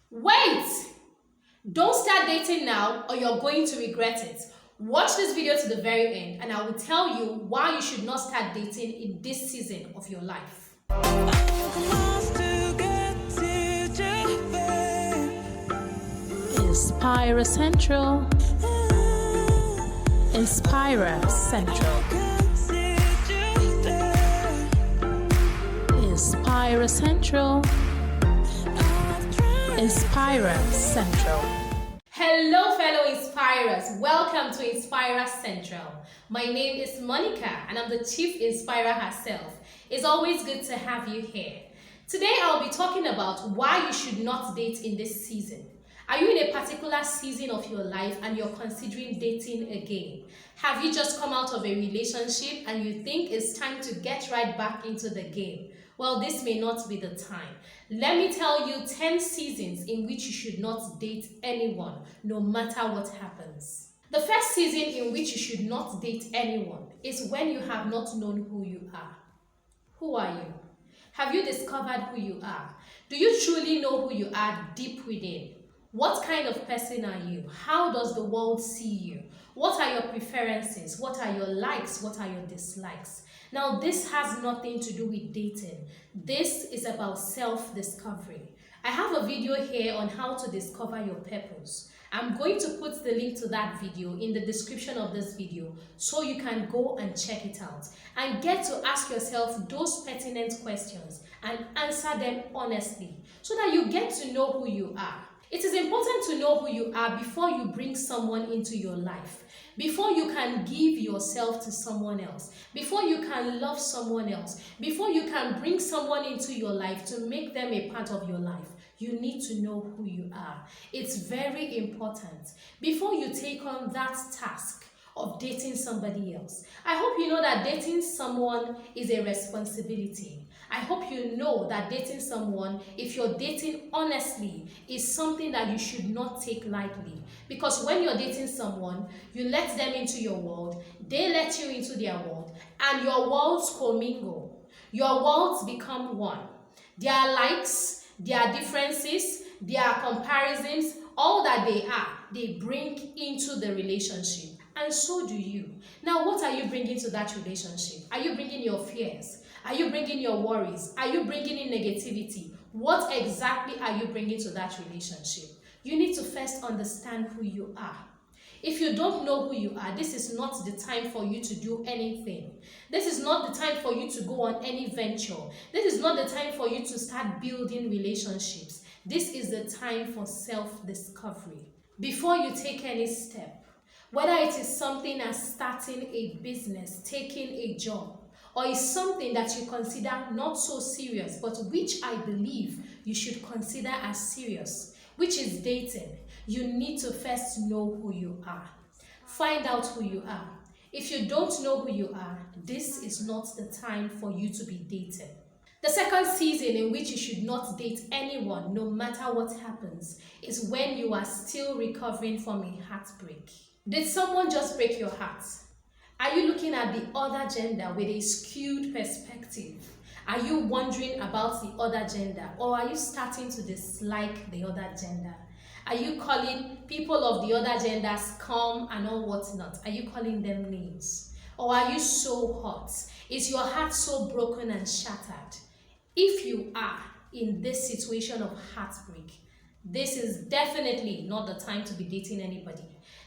Wait! Don't start dating now or you're going to regret it. Watch this video to the very end and I will tell you why you should not start dating in this season of your life. Inspira Central. Inspira Central. Inspira Central. Inspira Central. Hello fellow Inspirers, welcome to Inspira Central. My name is Monica and I'm the Chief Inspirer herself. It's always good to have you here. Today I'll be talking about why you should not date in this season. Are you in a particular season of your life and you're considering dating again? Have you just come out of a relationship and you think it's time to get right back into the game? Well, this may not be the time. Let me tell you 10 seasons in which you should not date anyone, no matter what happens. The first season in which you should not date anyone is when you have not known who you are. Who are you? Have you discovered who you are? Do you truly know who you are deep within? What kind of person are you? How does the world see you? What are your preferences? What are your likes? What are your dislikes? Now, this has nothing to do with dating. This is about self-discovery. I have a video here on how to discover your purpose. I'm going to put the link to that video in the description of this video so you can go and check it out and get to ask yourself those pertinent questions and answer them honestly so that you get to know who you are. It is important to know who you are before you bring someone into your life, before you can give yourself to someone else, before you can love someone else, before you can bring someone into your life to make them a part of your life. You need to know who you are. It's very important before you take on that task of dating somebody else. I hope you know that dating someone is a responsibility. I hope you know that dating someone, if you're dating honestly, is something that you should not take lightly. Because when you're dating someone, you let them into your world, they let you into their world, and your worlds commingle. Your worlds become one. Their likes, their differences, their comparisons, all that they bring into the relationship. And so do you. Now, what are you bringing to that relationship? Are you bringing your fears? Are you bringing your worries? Are you bringing in negativity? What exactly are you bringing to that relationship? You need to first understand who you are. If you don't know who you are, this is not the time for you to do anything. This is not the time for you to go on any venture. This is not the time for you to start building relationships. This is the time for self-discovery. Before you take any step, whether it is something as starting a business, taking a job, or is something that you consider not so serious, but which I believe you should consider as serious, which is dating, you need to first know who you are. Find out who you are. If you don't know who you are, this is not the time for you to be dating. The second season in which you should not date anyone, no matter what happens, is when you are still recovering from a heartbreak. Did someone just break your heart? Are you looking at the other gender with a skewed perspective? Are you wondering about the other gender, or are you starting to dislike the other gender? Are you calling people of the other gender scum and all whatnot? Are you calling them names? Or are you so hot? Is your heart so broken and shattered? If you are in this situation of heartbreak, this is definitely not the time to be dating anybody.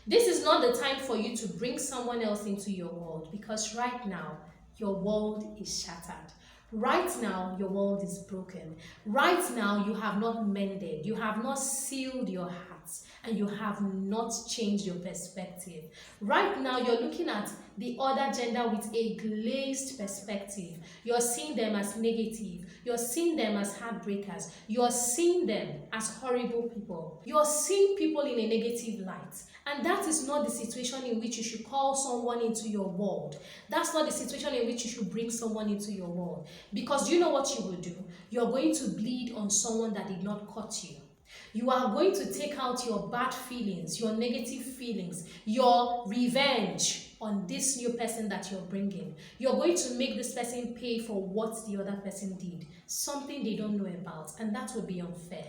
This is not the time for you to bring someone else into your world, because right now, your world is shattered. Right now, your world is broken. Right now, you have not mended. You have not sealed your hearts, and you have not changed your perspective. Right now, you're looking at the other gender with a glazed perspective. You're seeing them as negative. You're seeing them as heartbreakers. You're seeing them as horrible people. You're seeing people in a negative light. And that is not the situation in which you should call someone into your world. That's not the situation in which you should bring someone into your world. Because you know what you will do? You're going to bleed on someone that did not cut you. You are going to take out your bad feelings, your negative feelings, your revenge on this new person that you're bringing. You're going to make this person pay for what the other person did, something they don't know about, and that would be unfair.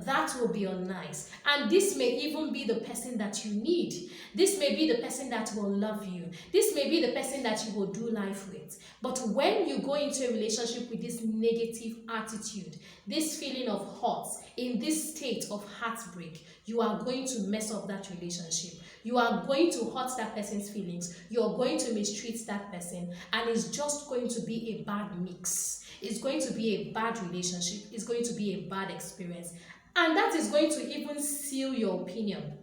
that will be unnice. And this may even be the person that you need. This may be the person that will love you. This may be the person that you will do life with. But when you go into a relationship with this negative attitude, this feeling of hurt, in this state of heartbreak, you are going to mess up that relationship. You are going to hurt that person's feelings. You are going to mistreat that person. And it's just going to be a bad mix. It's going to be a bad relationship. It's going to be a bad experience. And that is going to even seal your opinion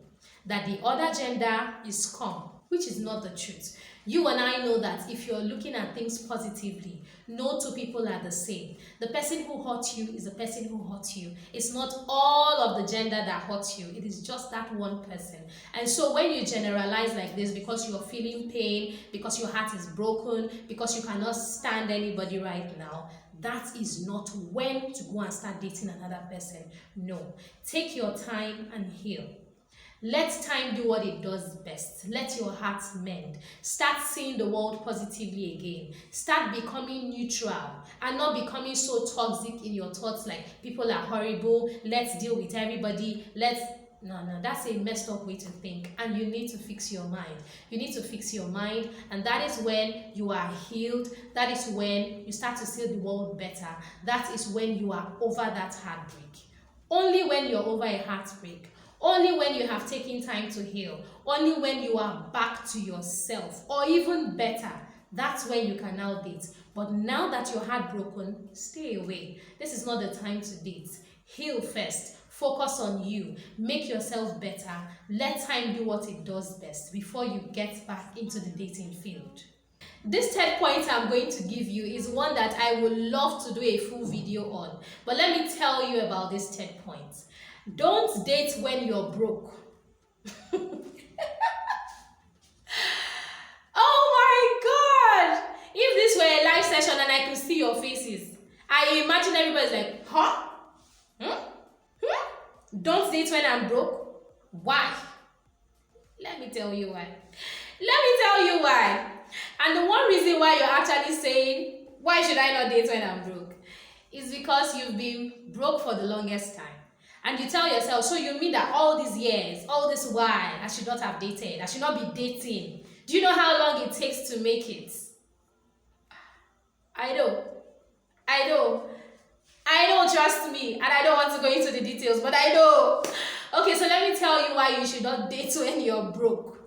that the other gender is scum, which is not the truth. You and I know that if you're looking at things positively, no two people are the same. The person who hurt you is the person who hurt you. It's not all of the gender that hurts you. It is just that one person. And so when you generalize like this because you're feeling pain, because your heart is broken, because you cannot stand anybody right now, that is not when to go and start dating another person. No. Take your time and heal. Let time do what it does best. Let your heart mend. Start seeing the world positively again. Start becoming neutral and not becoming so toxic in your thoughts like people are horrible, let's deal with everybody, No, that's a messed up way to think, and you need to fix your mind. You need to fix your mind, and that is when you are healed. That is when you start to see the world better. That is when you are over that heartbreak. Only when you're over a heartbreak, only when you have taken time to heal, only when you are back to yourself, or even better, that's when you can now date. But now that you're heartbroken, stay away. This is not the time to date. Heal first. Focus on you. Make yourself better. Let time do what it does best before you get back into the dating field. This third point I'm going to give you is one that I would love to do a full video on. But let me tell you about this third point. Don't date when you're broke. Oh my God! If this were a live session and I could see your faces, I imagine everybody's like, huh? Don't date when I'm broke? Why? Let me tell you why. And the one reason why you're actually saying, why should I not date when I'm broke? Is because you've been broke for the longest time. And you tell yourself, so you mean that all these years, all this while, I should not have dated. I should not be dating. Do you know how long it takes to make it? I know, trust me, and I don't want to go into the details, but I know. Okay, so let me tell you why you should not date when you're broke.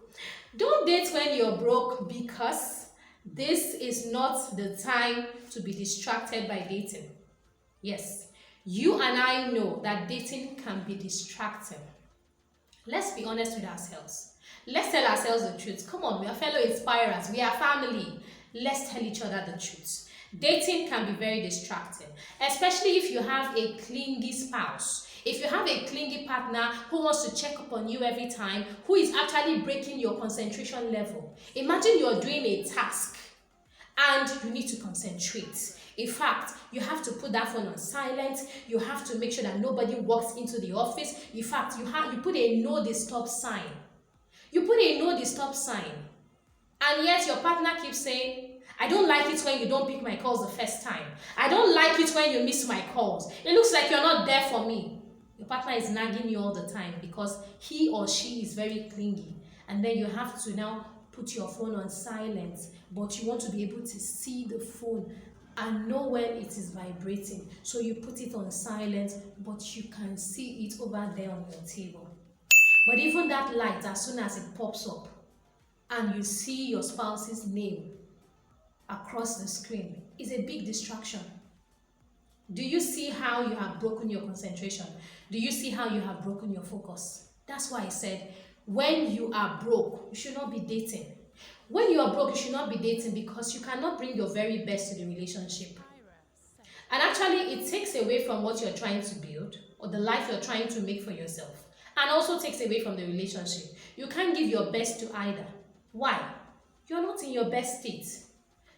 Don't date when you're broke because this is not the time to be distracted by dating. Yes, you and I know that dating can be distracting. Let's be honest with ourselves. Let's tell ourselves the truth. Come on, we are fellow inspirers. We are family. Let's tell each other the truth. Dating can be very distracting, especially if you have a clingy spouse. If you have a clingy partner who wants to check up on you every time, who is actually breaking your concentration level. Imagine you're doing a task and you need to concentrate. In fact, you have to put that phone on silent. You have to make sure that nobody walks into the office. In fact, you put a no disturb sign. And yet your partner keeps saying, I don't like it when you don't pick my calls the first time. I don't like it when you miss my calls. It looks like you're not there for me. Your partner is nagging you all the time because he or she is very clingy. And then you have to now put your phone on silent, but you want to be able to see the phone and know when it is vibrating. So you put it on silent, but you can see it over there on your table. But even that light, as soon as it pops up and you see your spouse's name across the screen, is a big distraction. Do you see how you have broken your concentration? Do you see how you have broken your focus? That's why I said, when you are broke, you should not be dating. When you are broke, you should not be dating because you cannot bring your very best to the relationship. And actually, it takes away from what you're trying to build or the life you're trying to make for yourself, and also takes away from the relationship. You can't give your best to either. Why? You're not in your best state.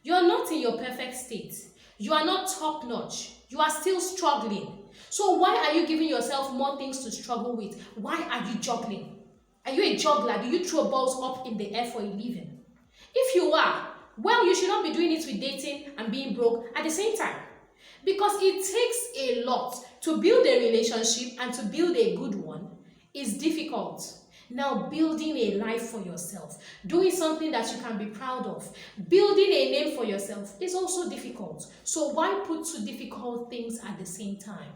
You're not in your perfect state. You are not top notch. You are still struggling. So why are you giving yourself more things to struggle with? Why are you juggling? Are you a juggler? Do you throw balls up in the air for a living? If you are, well, you should not be doing it with dating and being broke at the same time. Because it takes a lot to build a relationship and to build a good one is difficult. Now, building a life for yourself, doing something that you can be proud of, building a name for yourself is also difficult. So why put two difficult things at the same time?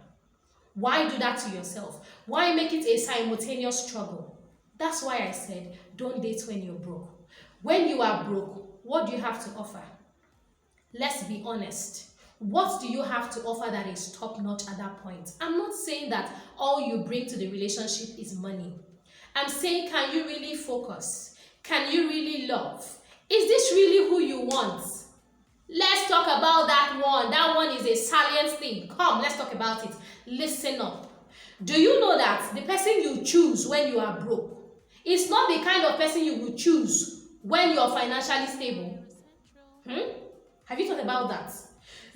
Why do that to yourself? Why make it a simultaneous struggle? That's why I said, don't date when you're broke. When you are broke, what do you have to offer? Let's be honest. What do you have to offer that is top-notch at that point? I'm not saying that all you bring to the relationship is money. I'm saying, can you really focus? Can you really love? Is this really who you want? Let's talk about that one. That one is a salient thing. Come, let's talk about it. Listen up. Do you know that the person you choose when you are broke is not the kind of person you will choose when you're financially stable? Have you thought about that?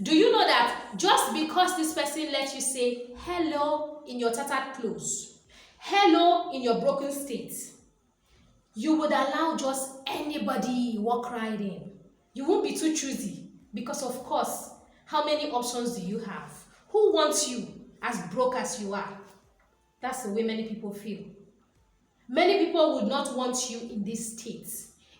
Do you know that just because this person lets you say hello in your tattered clothes, hello in your broken state, you would allow just anybody walk right in? You won't be too choosy because, of course, how many options do you have? Who wants you as broke as you are? That's the way many people feel. Many people would not want you in this state.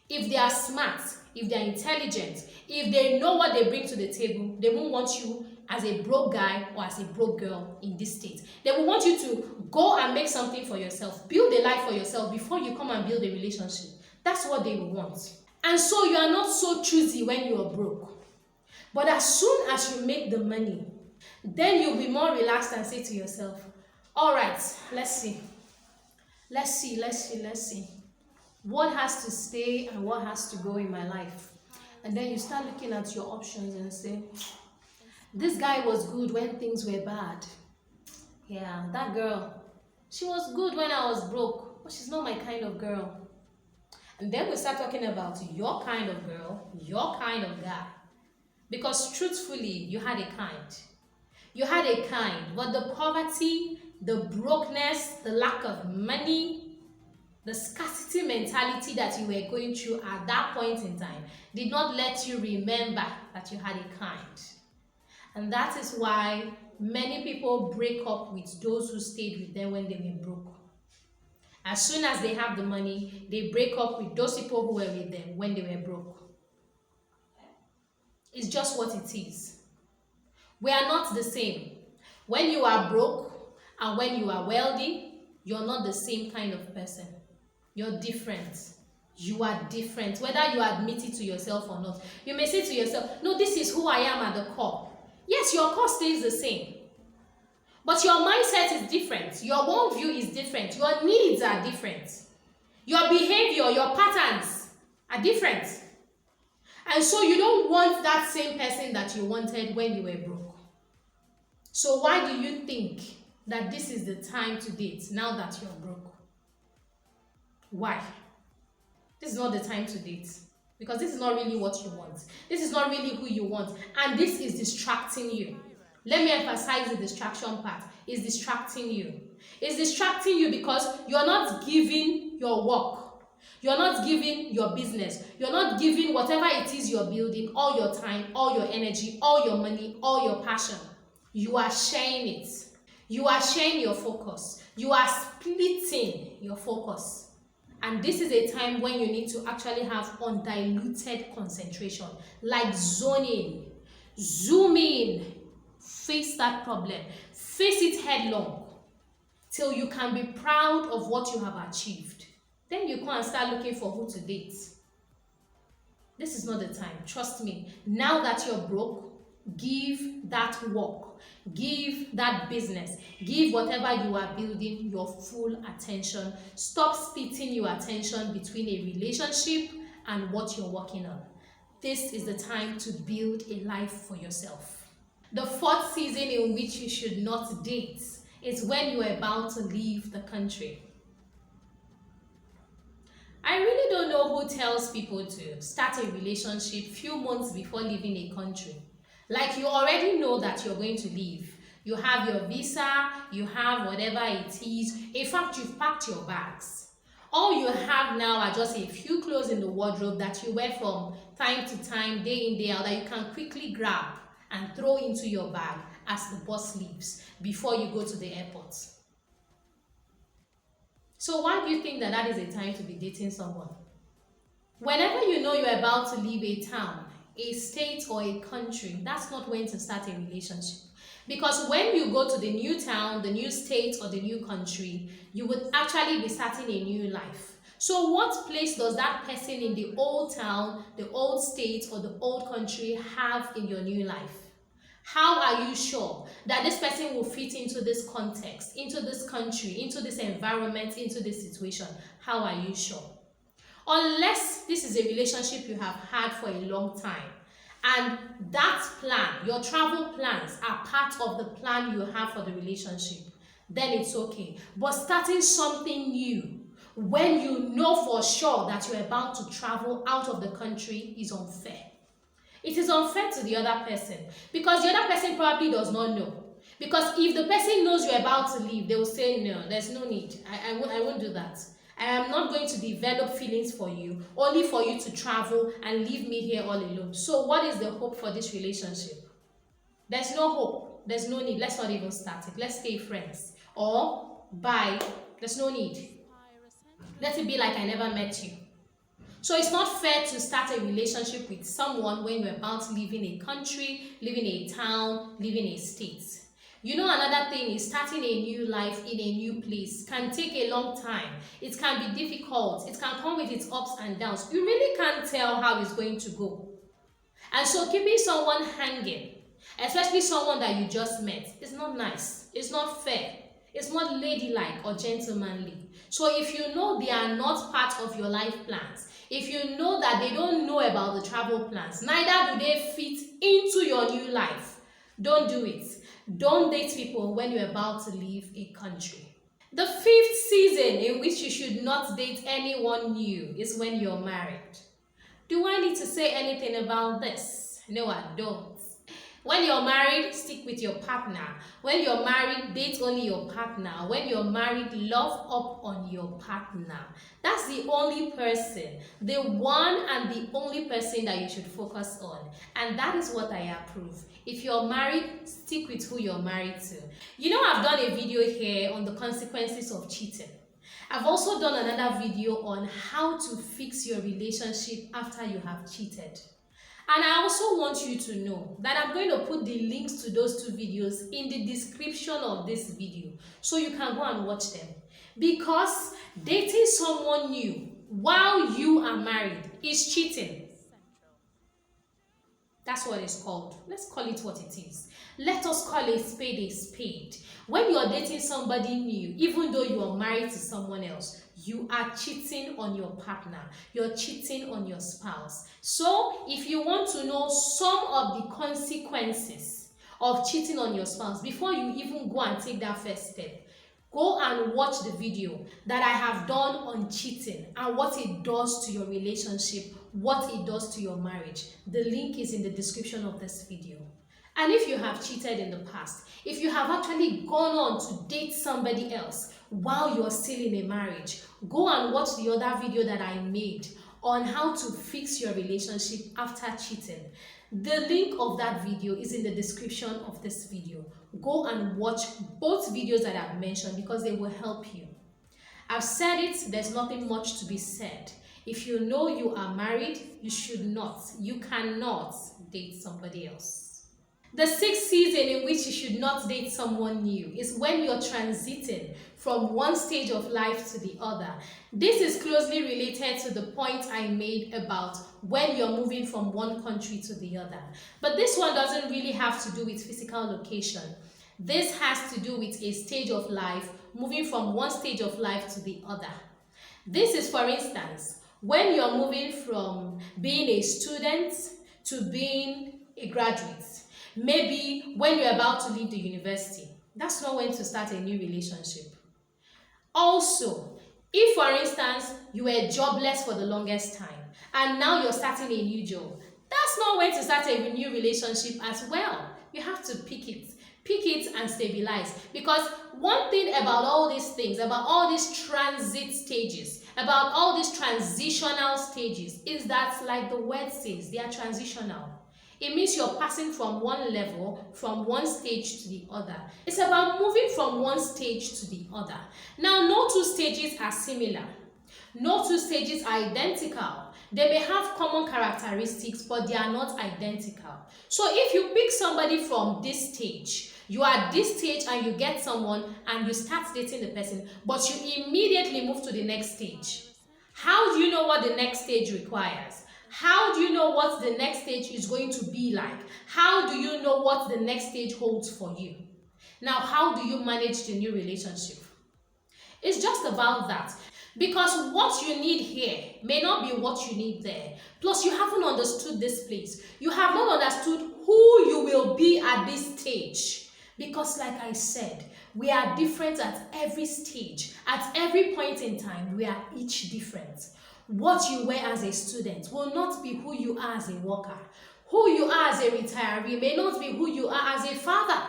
If they are smart, if they are intelligent, if they know what they bring to the table, they won't want you as a broke guy or as a broke girl in this state. They will want you to go and make something for yourself, build a life for yourself before you come and build a relationship. That's what they will want. And so you are not so choosy when you are broke. But as soon as you make the money, then you'll be more relaxed and say to yourself, all right, let's see. What has to stay and what has to go in my life? And then you start looking at your options and say, this guy was good when things were bad. Yeah, that girl, she was good when I was broke, but she's not my kind of girl. And then we start talking about your kind of girl, your kind of guy. Because truthfully, you had a kind. You had a kind, but the poverty, the brokenness, the lack of money, the scarcity mentality that you were going through at that point in time did not let you remember that you had a kind. And that is why many people break up with those who stayed with them when they were broke. As soon as they have the money, they break up with those people who were with them when they were broke. It's just what it is. We are not the same. When you are broke and when you are wealthy, you're not the same kind of person. You're different. You are different, whether you admit it to yourself or not. You may say to yourself, no, this is who I am at the core. Yes, your core stays the same. But your mindset is different. Your worldview is different. Your needs are different. Your behavior, your patterns are different. And so you don't want that same person that you wanted when you were broke. So why do you think that this is the time to date now that you're broke? Why? This is not the time to date. Because this is not really what you want. This is not really who you want. And this is distracting you. Let me emphasize the distraction part. It's distracting you. It's distracting you because you're not giving your work. You're not giving your business. You're not giving whatever it is you're building, all your time, all your energy, all your money, all your passion. You are sharing it. You are sharing your focus. You are splitting your focus. And this is a time when you need to actually have undiluted concentration, like zoning, zoom in, face that problem, face it headlong, till you can be proud of what you have achieved. Then you come and start looking for who to date. This is not the time, trust me. Now that you're broke, give that work, give that business, give whatever you are building your full attention. Stop splitting your attention between a relationship and what you're working on. This is the time to build a life for yourself. The fourth season in which you should not date is when you are about to leave the country. I really don't know who tells people to start a relationship few months before leaving a country. Like you already know that you're going to leave. You have your visa, you have whatever it is. In fact, you've packed your bags. All you have now are just a few clothes in the wardrobe that you wear from time to time, day in, day out, that you can quickly grab and throw into your bag as the bus leaves before you go to the airport. So why do you think that is a time to be dating someone? Whenever you know you're about to leave a town, a state, or a country, that's not when to start a relationship. Because when you go to the new town, the new state, or the new country, you would actually be starting a new life. So what place does that person in the old town, the old state, or the old country have in your new life? How are you sure that this person will fit into this context, into this country, into this environment, into this situation? How are you sure? Unless this is a relationship you have had for a long time, and that plan, your travel plans, are part of the plan you have for the relationship, then it's okay. But starting something new when you know for sure that you're about to travel out of the country is unfair. It is unfair to the other person because the other person probably does not know. Because if the person knows you're about to leave, they will say, no, there's no need. I won't do that. I am not going to develop feelings for you, only for you to travel and leave me here all alone. So what is the hope for this relationship? There's no hope. There's no need. Let's not even start it. Let's stay friends. Or bye. There's no need. Let it be like I never met you. So it's not fair to start a relationship with someone when you're about to live in a country, live in a town, live in a state. You know, another thing is starting a new life in a new place can take a long time. It can be difficult. It can come with its ups and downs. You really can't tell how it's going to go. And so keeping someone hanging, especially someone that you just met, is not nice. It's not fair. It's not ladylike or gentlemanly. So if you know they are not part of your life plans, if you know that they don't know about the travel plans, neither do they fit into your new life, don't do it. Don't date people when you're about to leave a country. The 5th season in which you should not date anyone new is when you're married. Do I need to say anything about this? No, I don't. When you're married, stick with your partner. When you're married, date only your partner. When you're married, love up on your partner. That's the only person, the one and the only person that you should focus on. And that is what I approve. If you're married, stick with who you're married to. You know, I've done a video here on the consequences of cheating. I've also done another video on how to fix your relationship after you have cheated. And I also want you to know that I'm going to put the links to those 2 videos in the description of this video so you can go and watch them. Because dating someone new while you are married is cheating. That's what it's called. Let's call it what it is. Let us call a spade. When you're dating somebody new, even though you are married to someone else, you are cheating on your partner. You're cheating on your spouse. So if you want to know some of the consequences of cheating on your spouse before you even go and take that first step, go and watch the video that I have done on cheating and what it does to your relationship, what it does to your marriage. The link is in the description of this video. And if you have cheated in the past, if you have actually gone on to date somebody else while you're still in a marriage, go and watch the other video that I made on how to fix your relationship after cheating. The link of that video is in the description of this video. Go and watch both videos that I've mentioned because they will help you. I've said it, there's nothing much to be said. If you know you are married, you cannot date somebody else. The 6th season in which you should not date someone new is when you're transiting from one stage of life to the other. This is closely related to the point I made about when you're moving from one country to the other. But this one doesn't really have to do with physical location. This has to do with a stage of life, moving from one stage of life to the other. This is, for instance, when you're moving from being a student to being a graduate. Maybe when you're about to leave the university. That's not when to start a new relationship. Also, if for instance you were jobless for the longest time and now you're starting a new job, that's not when to start a new relationship as well. You have to pick it and stabilize. Because one thing about all these things, about all these transit stages, about all these transitional stages is that, like the word says, they are transitional. It means you're passing from one level, from one stage to the other. It's about moving from one stage to the other. Now, no two stages are similar. No two stages are identical. They may have common characteristics, but they are not identical. So if you pick somebody from this stage, you are at this stage and you get someone and you start dating the person, but you immediately move to the next stage. How do you know what the next stage requires? How do you know what the next stage is going to be like? How do you know what the next stage holds for you? Now, how do you manage the new relationship? It's just about that. Because what you need here may not be what you need there. Plus, you haven't understood this place. You have not understood who you will be at this stage. Because like I said, we are different at every stage. At every point in time, we are each different. What you wear as a student will not be who you are as a worker. Who you are as a retiree may not be who you are as a father.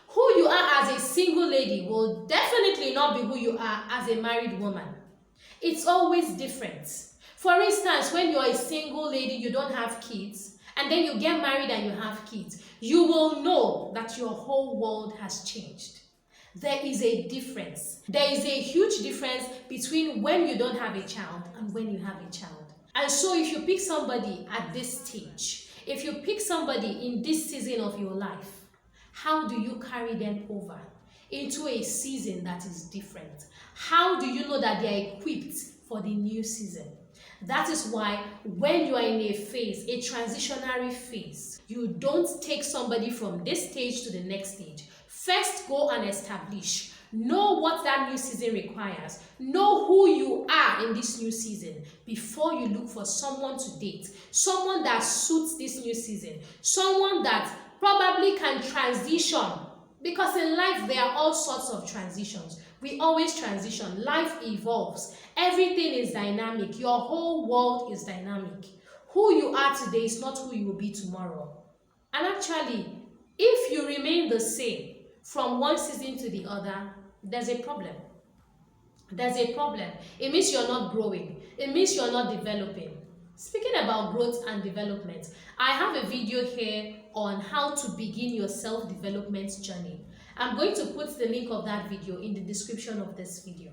Who you are as a single lady will definitely not be who you are as a married woman. It's always different. For instance, when you're a single lady, you don't have kids, and then you get married and you have kids, you will know that your whole world has changed. There is a difference. There is a huge difference between when you don't have a child and when you have a child. And so if you pick somebody at this stage, if you pick somebody in this season of your life, how do you carry them over into a season that is different? How do you know that they are equipped for the new season? That is why when you are in a phase, a transitionary phase, you don't take somebody from this stage to the next stage. First, go and establish. Know what that new season requires. Know who you are in this new season before you look for someone to date. Someone that suits this new season. Someone that probably can transition. Because in life, there are all sorts of transitions. We always transition. Life evolves. Everything is dynamic. Your whole world is dynamic. Who you are today is not who you will be tomorrow. And actually, if you remain the same from one season to the other, there's a problem. There's a problem. It means you're not growing. It means you're not developing. Speaking about growth and development, I have a video here on how to begin your self-development journey. I'm going to put the link of that video in the description of this video.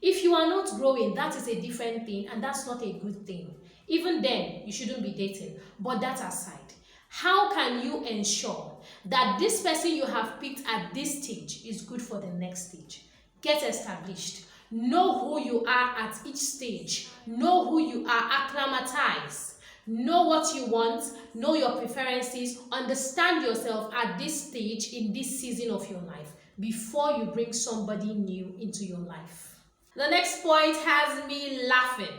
If you are not growing, that is a different thing, and that's not a good thing. Even then, you shouldn't be dating. But that aside, how can you ensure that this person you have picked at this stage is good for the next stage? Get established. Know who you are at each stage. Know who you are. Acclimatize. Know what you want. Know your preferences. Understand yourself at this stage in this season of your life before you bring somebody new into your life. The next point has me laughing.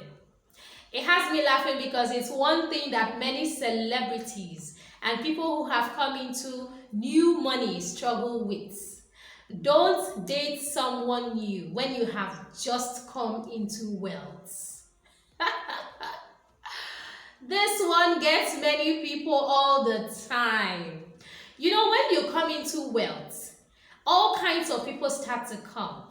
It has me laughing because it's one thing that many celebrities and people who have come into new money struggle with. Don't date someone new when you have just come into wealth. This one gets many people all the time. You know, when you come into wealth, all kinds of people start to come.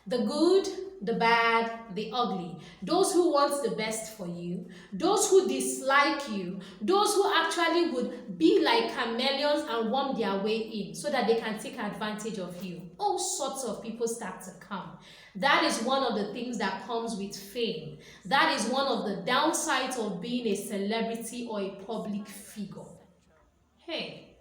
The good, the bad, the ugly. Those who want the best for you, those who dislike you, those who actually would be like chameleons and worm their way in so that they can take advantage of you. All sorts of people start to come. That is one of the things that comes with fame. That is one of the downsides of being a celebrity or a public figure. Hey,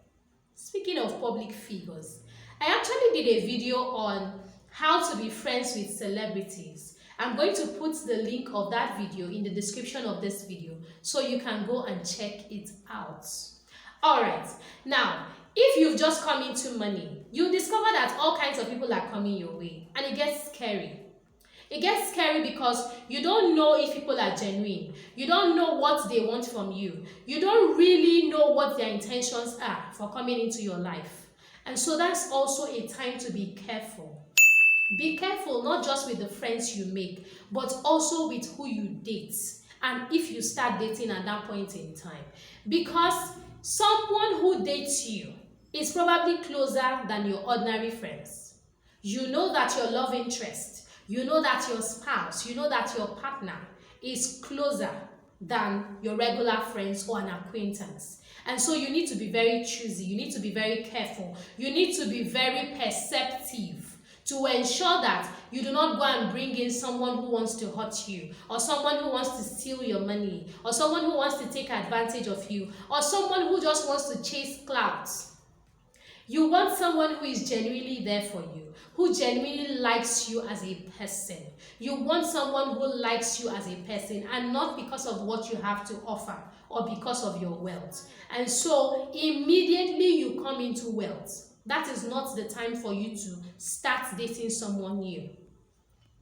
speaking of public figures, I actually did a video on how to be friends with celebrities. I'm going to put the link of that video in the description of this video so you can go and check it out. Alright, now, if you've just come into money, you discover that all kinds of people are coming your way, and it gets scary. It gets scary because you don't know if people are genuine. You don't know what they want from you. You don't really know what their intentions are for coming into your life. And so that's also a time to be careful. Be careful not just with the friends you make, but also with who you date. And if you start dating at that point in time. Because someone who dates you is probably closer than your ordinary friends. You know that your love interest, you know that your spouse, you know that your partner is closer than your regular friends or an acquaintance. And so you need to be very choosy, you need to be very careful, you need to be very perceptive to ensure that you do not go and bring in someone who wants to hurt you, or someone who wants to steal your money, or someone who wants to take advantage of you, or someone who just wants to chase clouds. You want someone who is genuinely there for you, who genuinely likes you as a person. You want someone who likes you as a person and not because of what you have to offer or because of your wealth. And so immediately you come into wealth, that is not the time for you to start dating someone new.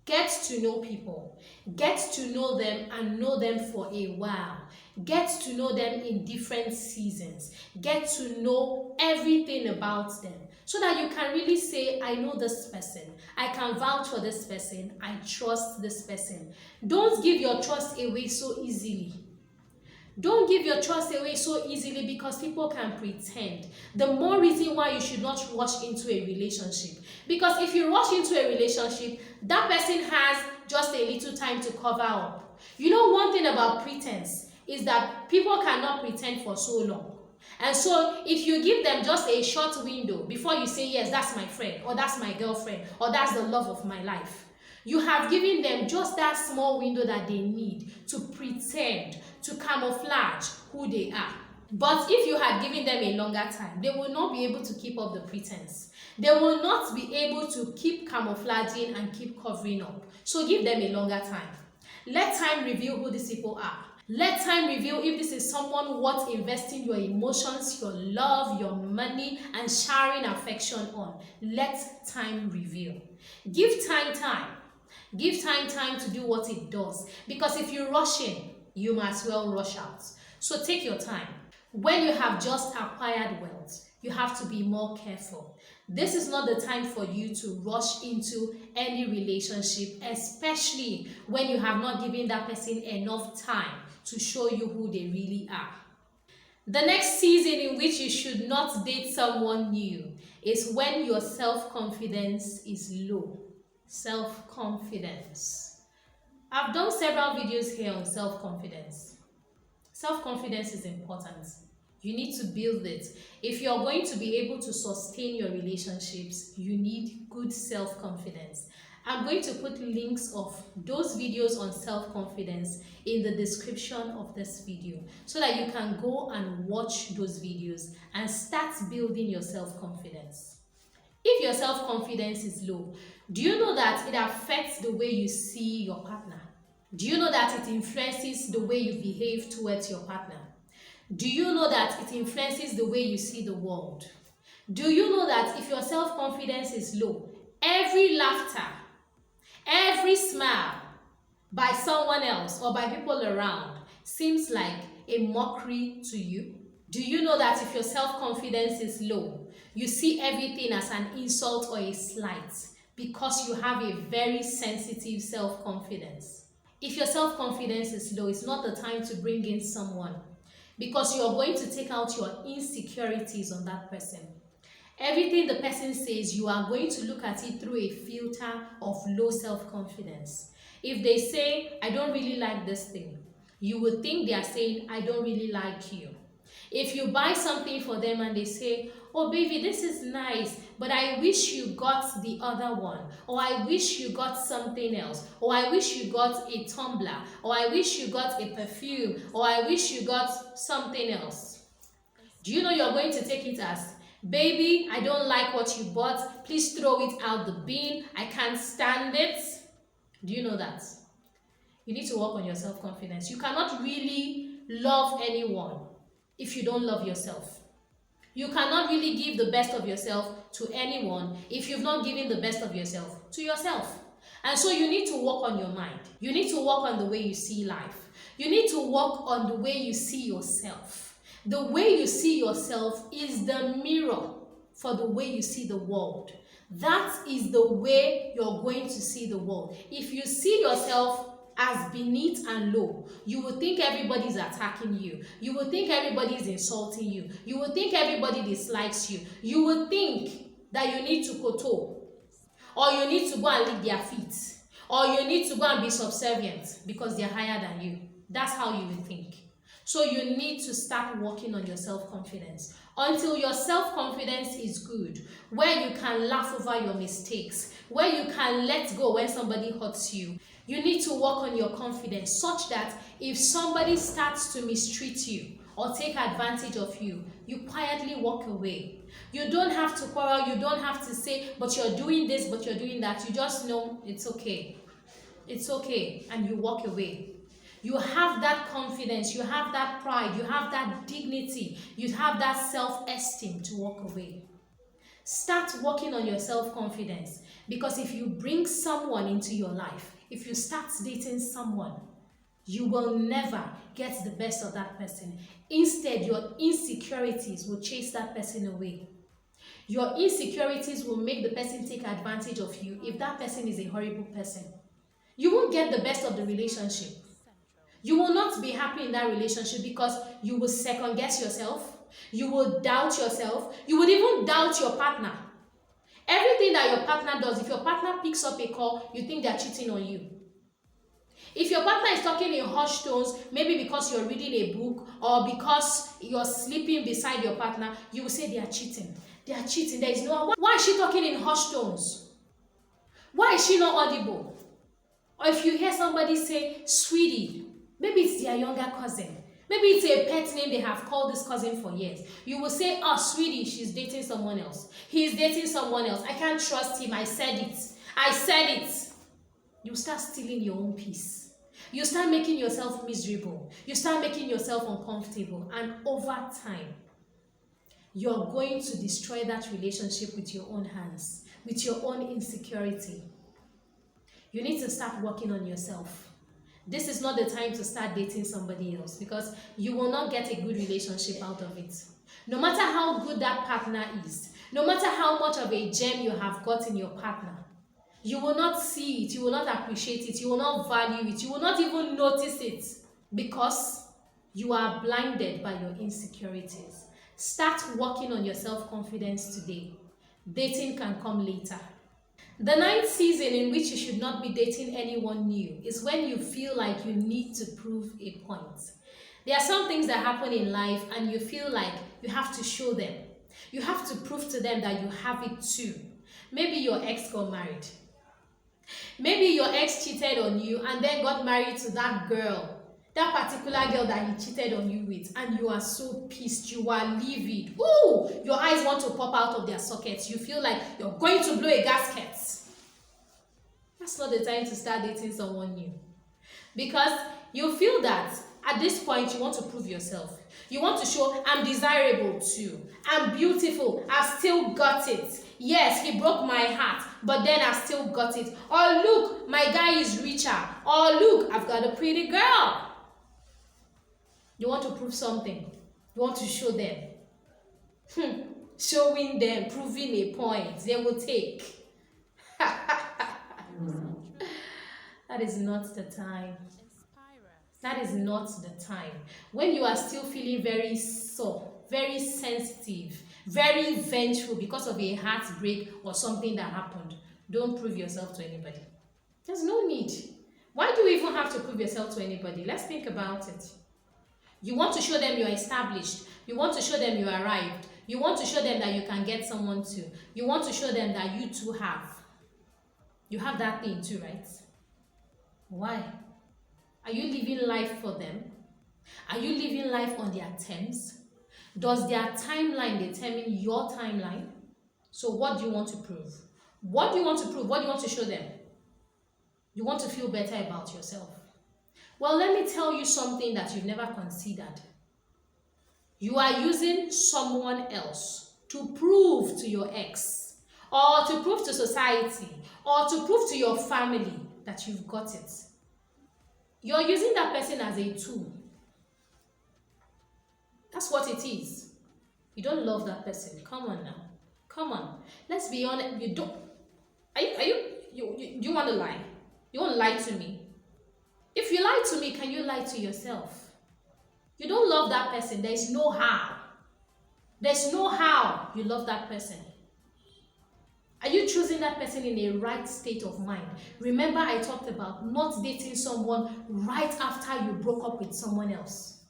Get to know people. Get to know them and know them for a while. Get to know them in different seasons. Get to know everything about them so that you can really say, I know this person. I can vouch for this person. I trust this person. Don't give your trust away so easily. Don't give your trust away so easily because people can pretend. The more reason why you should not rush into a relationship. Because if you rush into a relationship, that person has just a little time to cover up. You know, one thing about pretense is that people cannot pretend for so long. And so if you give them just a short window before you say, yes, that's my friend, or that's my girlfriend, or that's the love of my life, you have given them just that small window that they need to pretend, to camouflage who they are. But if you had given them a longer time, they will not be able to keep up the pretense. They will not be able to keep camouflaging and keep covering up. So give them a longer time. Let time reveal who these people are. Let time reveal if this is someone worth investing your emotions, your love, your money, and sharing affection on. Let time reveal. Give time. Give time to do what it does. Because if you rush in, you might as well rush out. So take your time. When you have just acquired wealth, you have to be more careful. This is not the time for you to rush into any relationship, especially when you have not given that person enough time to show you who they really are. The next season in which you should not date someone new is when your self-confidence is low. Self-confidence. I've done several videos here on self-confidence. Self-confidence is important. You need to build it. If you're going to be able to sustain your relationships, you need good self-confidence. I'm going to put links of those videos on self-confidence in the description of this video so that you can go and watch those videos and start building your self-confidence. If your self-confidence is low, do you know that it affects the way you see your partner? Do you know that it influences the way you behave towards your partner? Do you know that it influences the way you see the world? Do you know that if your self-confidence is low, every laughter, every smile by someone else or by people around seems like a mockery to you? Do you know that if your self-confidence is low, you see everything as an insult or a slight because you have a very sensitive self-confidence? If your self-confidence is low, it's not the time to bring in someone because you're going to take out your insecurities on that person. Everything the person says, you are going to look at it through a filter of low self-confidence. If they say, I don't really like this thing, you will think they are saying, I don't really like you. If you buy something for them and they say, oh baby, this is nice, but I wish you got the other one, or I wish you got something else, or I wish you got a tumbler, or I wish you got a perfume, or I wish you got something else. Do you know you're going to take it as, baby, I don't like what you bought, please throw it out the bin, I can't stand it? Do you know that? You need to work on your self-confidence. You cannot really love anyone if you don't love yourself. You cannot really give the best of yourself to anyone if you've not given the best of yourself to yourself. And so you need to work on your mind. You need to work on the way you see life. You need to work on the way you see yourself. The way you see yourself is the mirror for the way you see the world. That is the way you're going to see the world. If you see yourself as beneath and low, you will think everybody's attacking you. You will think everybody's insulting you. You will think everybody dislikes you. You will think that you need to koto, or you need to go and lick their feet, or you need to go and be subservient because they're higher than you. That's how you will think. So you need to start working on your self-confidence until your self-confidence is good, where you can laugh over your mistakes, where you can let go when somebody hurts you. You need to work on your confidence such that if somebody starts to mistreat you or take advantage of you, you quietly walk away. You don't have to quarrel, you don't have to say, but you're doing this, but you're doing that. You just know it's okay. It's okay, and you walk away. You have that confidence, you have that pride, you have that dignity, you have that self-esteem to walk away. Start working on your self-confidence, because if you bring someone into your life, if you start dating someone, you will never get the best of that person. Instead, your insecurities will chase that person away. Your insecurities will make the person take advantage of you if that person is a horrible person. You won't get the best of the relationship. You will not be happy in that relationship because you will second guess yourself. You will doubt yourself. You would even doubt your partner. Everything that your partner does, if your partner picks up a call, you think they're cheating on you. If your partner is talking in hushed tones, maybe because you're reading a book or because you're sleeping beside your partner, you will say they are cheating. They are cheating. There is no... Why is she talking in hushed tones? Why is she not audible? Or if you hear somebody say, sweetie, maybe it's their younger cousin. Maybe it's a pet name they have called this cousin for years. You will say, oh, sweetie, she's dating someone else. He's dating someone else. I can't trust him. I said it. I said it. You start stealing your own peace. You start making yourself miserable. You start making yourself uncomfortable. And over time, you're going to destroy that relationship with your own hands, with your own insecurity. You need to start working on yourself. This is not the time to start dating somebody else, because you will not get a good relationship out of it. No matter how good that partner is, no matter how much of a gem you have got in your partner, you will not see it, you will not appreciate it, you will not value it, you will not even notice it, because you are blinded by your insecurities. Start working on your self-confidence today. Dating can come later. The ninth season in which you should not be dating anyone new is when you feel like you need to prove a point. There are some things that happen in life and you feel like you have to show them. You have to prove to them that you have it too. Maybe your ex got married. Maybe your ex cheated on you and then got married to that girl, that particular girl that he cheated on you with, and you are so pissed, you are livid. Ooh, your eyes want to pop out of their sockets. You feel like you're going to blow a gasket. That's not the time to start dating someone new, because you feel that at this point you want to prove yourself. You want to show I'm desirable too. I'm beautiful. I've still got it. Yes, he broke my heart, but then I've still got it. Or look, my guy is richer. Or look, I've got a pretty girl. You want to prove something. You want to show them. Showing them, proving a point, they will take. That is not the time. That is not the time. When you are still feeling very sore, very sensitive, very vengeful because of a heartbreak or something that happened, don't prove yourself to anybody. There's no need. Why do you even have to prove yourself to anybody? Let's think about it. You want to show them you're established. You want to show them you arrived. You want to show them that you can get someone too. You want to show them that you too have. You have that thing too, right? Why? Are you living life for them? Are you living life on their terms? Does their timeline determine your timeline? So what do you want to prove? What do you want to prove? What do you want to show them? You want to feel better about yourself. Well, let me tell you something that you've never considered. You are using someone else to prove to your ex, or to prove to society, or to prove to your family that you've got it. You're using that person as a tool. That's what it is. You don't love that person. Come on now. Come on. Let's be honest. You don't. You want to lie? You want to lie to me? If you lie to me, can you lie to yourself? You don't love that person. There's no how. There's no how you love that person. Are you choosing that person in a right state of mind? Remember, I talked about not dating someone right after you broke up with someone else.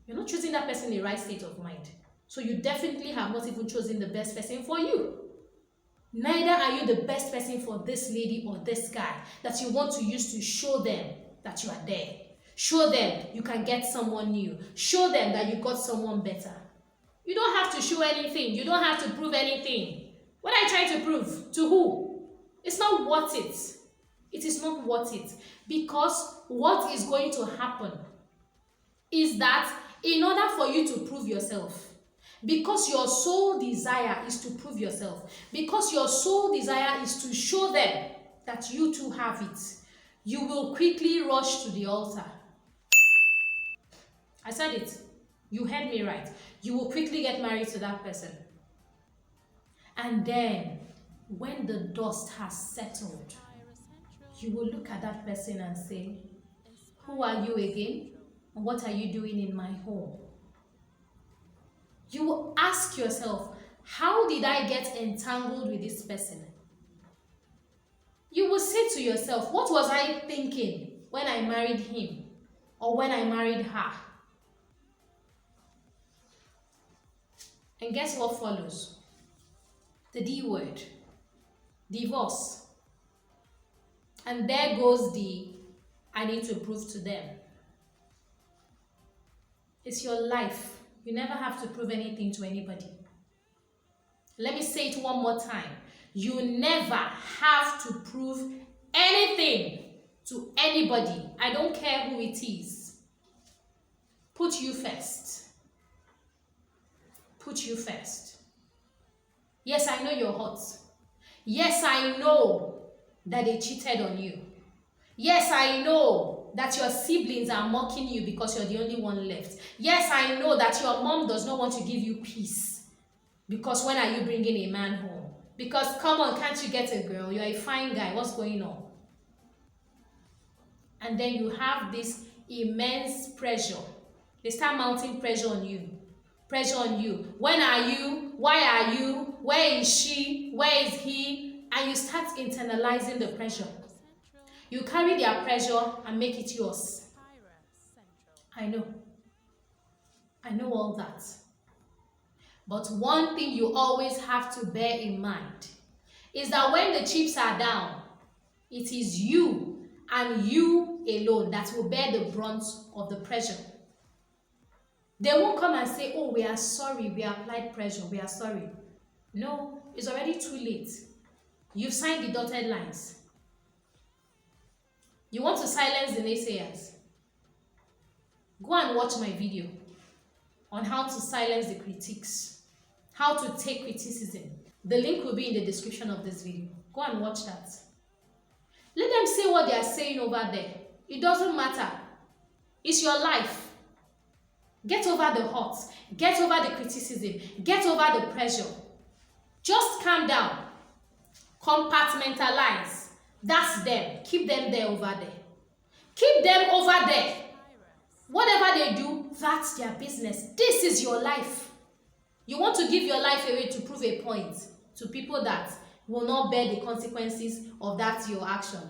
You're not choosing that person in a right state of mind. So you definitely have not even chosen the best person for you. Neither are you the best person for this lady or this guy that you want to use to show them that you are there. Show them you can get someone new. Show them that you got someone better. You don't have to show anything. You don't have to prove anything. What are you trying to prove? To who? It's not worth it. It is not worth it. Because what is going to happen is that in order for you to prove yourself, because your sole desire is to prove yourself, because your sole desire is to show them that you too have it, you will quickly rush to the altar. I said it. You heard me right. You will quickly get married to that person. And then, when the dust has settled, you will look at that person and say, who are you again? And what are you doing in my home? You will ask yourself, how did I get entangled with this person? You will say to yourself, what was I thinking when I married him or when I married her? And guess what follows? The D word, divorce. And there goes the I need to prove to them. It's your life. You never have to prove anything to anybody. Let me say it one more time. You never have to prove anything to anybody. I don't care who it is. Put you first. Put you first. Yes, I know you're hot. Yes, I know that they cheated on you. Yes, I know that your siblings are mocking you because you're the only one left. Yes, I know that your mom does not want to give you peace because when are you bringing a man home? Because come on, can't you get a girl? You're a fine guy. What's going on? And then you have this immense pressure. They start mounting pressure on you. Pressure on you. When are you? Why are you? Where is she? Where is he? And you start internalizing the pressure. You carry their pressure and make it yours. I know. I know all that. But one thing you always have to bear in mind is that when the chips are down, it is you and you alone that will bear the brunt of the pressure. They won't come and say, oh, we are sorry, we applied pressure, we are sorry. No, it's already too late. You've signed the dotted lines. You want to silence the naysayers? Go and watch my video on how to silence the critics, how to take criticism. The link will be in the description of this video. Go and watch that. Let them say what they are saying over there. It doesn't matter. It's your life. Get over the hurt. Get over the criticism. Get over the pressure. Just calm down. Compartmentalize. That's them. Keep them there over there. Keep them over there. Whatever they do, that's their business. This is your life. You want to give your life away to prove a point to people that will not bear the consequences of that your action.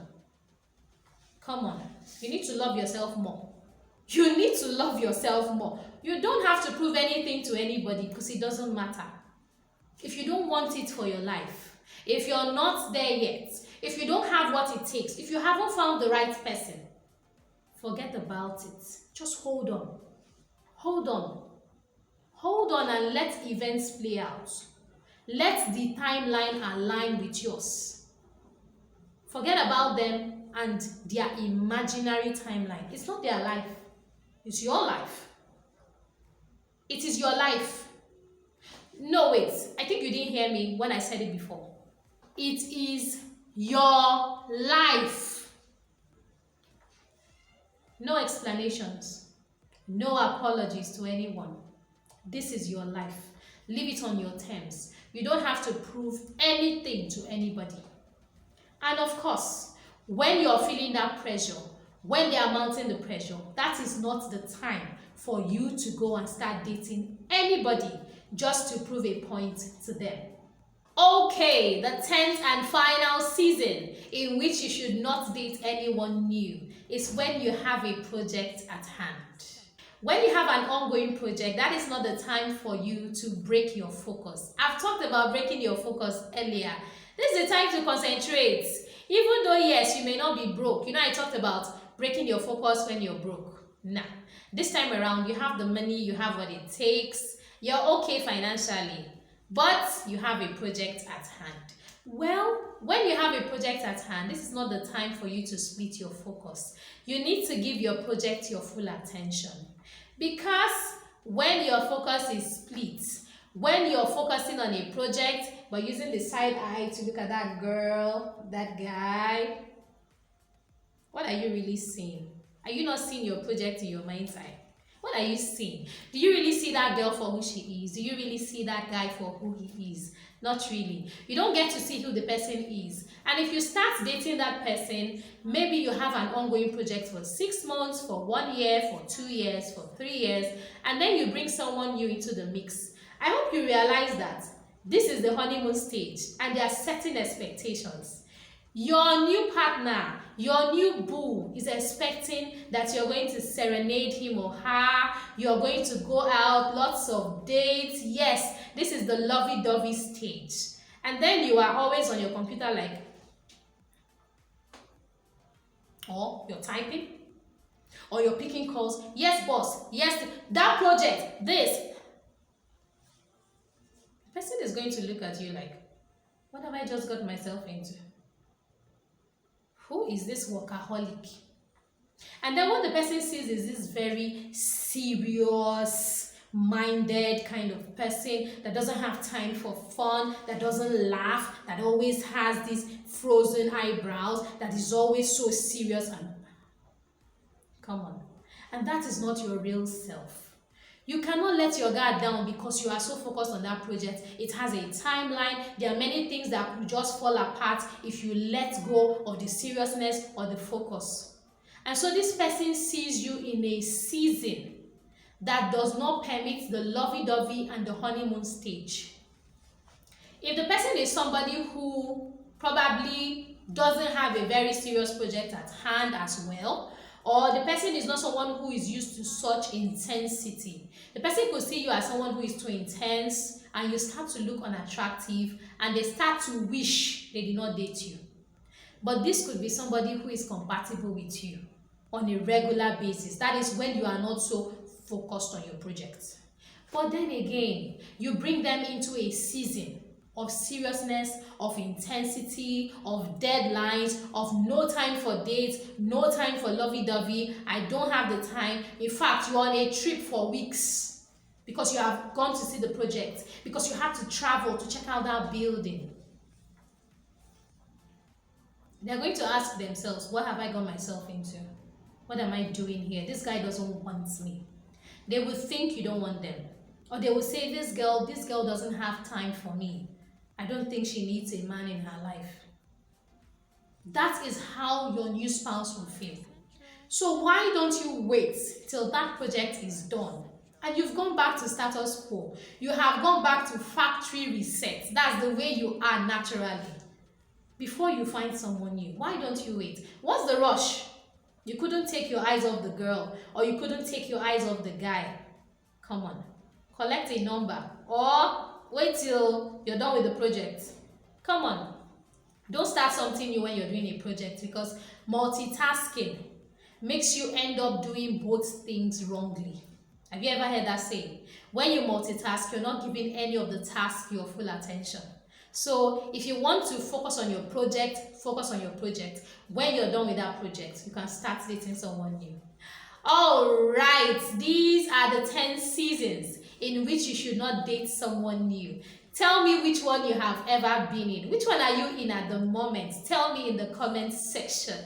Come on. You need to love yourself more. You need to love yourself more. You don't have to prove anything to anybody because it doesn't matter. If you don't want it for your life, if you're not there yet, if you don't have what it takes, if you haven't found the right person, forget about it. Just hold on. Hold on. Hold on and let events play out. Let the timeline align with yours. Forget about them and their imaginary timeline. It's not their life. It's your life. It is your life. No, wait. I think you didn't hear me when I said it before. It is your life. No explanations. No apologies to anyone. This is your life. Leave it on your terms. You don't have to prove anything to anybody. And of course, when you're feeling that pressure, when they are mounting the pressure, that is not the time for you to go and start dating anybody just to prove a point to them. Okay, the 10th and final season in which you should not date anyone new is when you have a project at hand. When you have an ongoing project, that is not the time for you to break your focus. I've talked about breaking your focus earlier. This is the time to concentrate. Even though, yes, you may not be broke. I talked about breaking your focus when you're broke. Nah, this time around, you have the money, you have what it takes, you're okay financially, but you have a project at hand. Well, when you have a project at hand, this is not the time for you to split your focus. You need to give your project your full attention. Because when your focus is split, when you're focusing on a project but using the side eye to look at that girl, that guy, what are you really seeing? Are you not seeing your project in your mind's eye? What are you seeing? Do you really see that girl for who she is? Do you really see that guy for who he is? Not really. You don't get to see who the person is. And if you start dating that person, maybe you have an ongoing project for 6 months, for 1 year, for 2 years, for 3 years, and then you bring someone new into the mix. I hope you realize that this is the honeymoon stage and there are certain expectations. Your new partner, your new boo is expecting that you're going to serenade him or her, you're going to go out, lots of dates. Yes, this is the lovey-dovey stage. And then you are always on your computer like, or you're typing, or you're picking calls. Yes, boss. Yes, that project, this. The person is going to look at you like, what have I just got myself into? Who is this workaholic? And then what the person sees is this very serious minded kind of person that doesn't have time for fun, that doesn't laugh, that always has these frozen eyebrows, that is always so serious and come on. And that is not your real self. You cannot let your guard down because you are so focused on that project. It has a timeline. There are many things that could just fall apart if you let go of the seriousness or the focus. And so this person sees you in a season that does not permit the lovey-dovey and the honeymoon stage. If the person is somebody who probably doesn't have a very serious project at hand as well, or the person is not someone who is used to such intensity. The person could see you as someone who is too intense and you start to look unattractive and they start to wish they did not date you. But this could be somebody who is compatible with you on a regular basis. That is when you are not so focused on your project. But then again, you bring them into a season of seriousness, of intensity, of deadlines, of no time for dates, no time for lovey-dovey. I don't have the time. In fact, you're on a trip for weeks because you have gone to see the project, because you have to travel to check out that building. They're going to ask themselves, what have I got myself into? What am I doing here? This guy doesn't want me. They will think you don't want them. Or they will say, this girl doesn't have time for me. I don't think she needs a man in her life. That is how your new spouse will feel. So why don't you wait till that project is done and you've gone back to status quo? You have gone back to factory reset. That's the way you are naturally. Before you find someone new, why don't you wait? What's the rush? You couldn't take your eyes off the girl, or you couldn't take your eyes off the guy. Come on, collect a number, or wait till you're done with the project. Come on. Don't start something new when you're doing a project, because multitasking makes you end up doing both things wrongly. Have you ever heard that saying? When you multitask, you're not giving any of the tasks your full attention. So if you want to focus on your project, focus on your project. When you're done with that project, you can start dating someone new. All right, these are the 10 seasons in which you should not date someone new. Tell me which one you have ever been in. Which one are you in at the moment? Tell me in the comments section.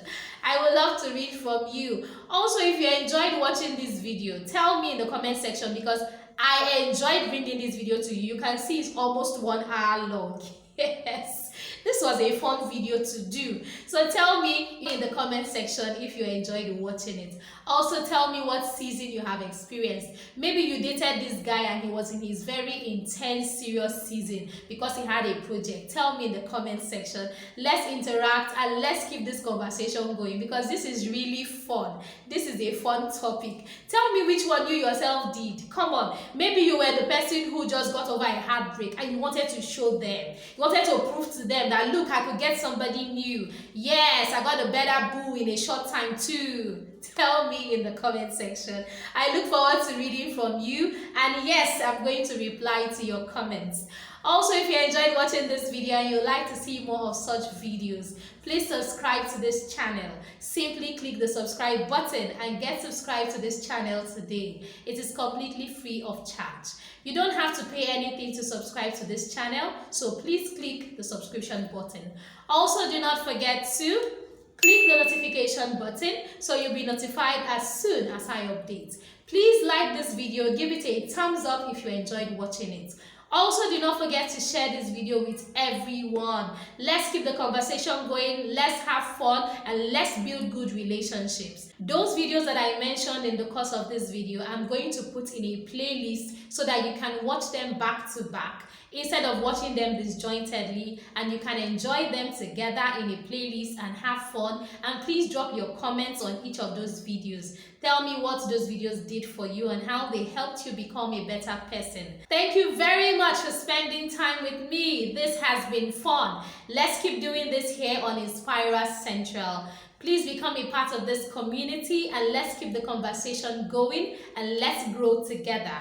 I would love to read from you. Also, if you enjoyed watching this video, tell me in the comment section, because I enjoyed bringing this video to you. You can see it's almost 1 hour long. Yes. This was a fun video to do. So tell me in the comment section if you enjoyed watching it. Also tell me what season you have experienced. Maybe you dated this guy and he was in his very intense, serious season because he had a project. Tell me in the comment section. Let's interact and let's keep this conversation going because this is really fun. This is a fun topic. Tell me which one you yourself did. Come on. Maybe you were the person who just got over a heartbreak and you wanted to show them. You wanted to prove to them that, look, I could get somebody new. Yes, I got a better boo in a short time too. Tell me in the comment section. I look forward to reading from you, and yes, I'm going to reply to your comments. Also, if you enjoyed watching this video and you'd like to see more of such videos, please subscribe to this channel. Simply click the subscribe button and get subscribed to this channel today. It is completely free of charge. You don't have to pay anything to subscribe to this channel, so please click the subscription button. Also, do not forget to click the notification button so you'll be notified as soon as I update. Please like this video, give it a thumbs up if you enjoyed watching it. Also, do not forget to share this video with everyone. Let's keep the conversation going, let's have fun, and let's build good relationships. Those videos that I mentioned in the course of this video, I'm going to put in a playlist so that you can watch them back to back instead of watching them disjointedly, and you can enjoy them together in a playlist and have fun. And please drop your comments on each of those videos. Tell me what those videos did for you and how they helped you become a better person. Thank you very much for spending time with me. This has been fun. Let's keep doing this here on Inspira Central. Please become a part of this community and let's keep the conversation going and let's grow together.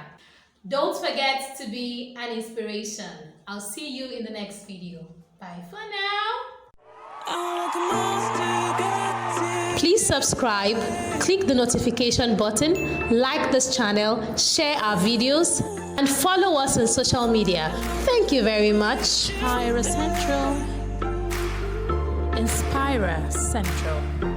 Don't forget to be an inspiration. I'll see you in the next video. Bye for now. Please subscribe, click the notification button, like this channel, share our videos, and follow us on social media. Thank you very much. Inspira Central. Inspira Central.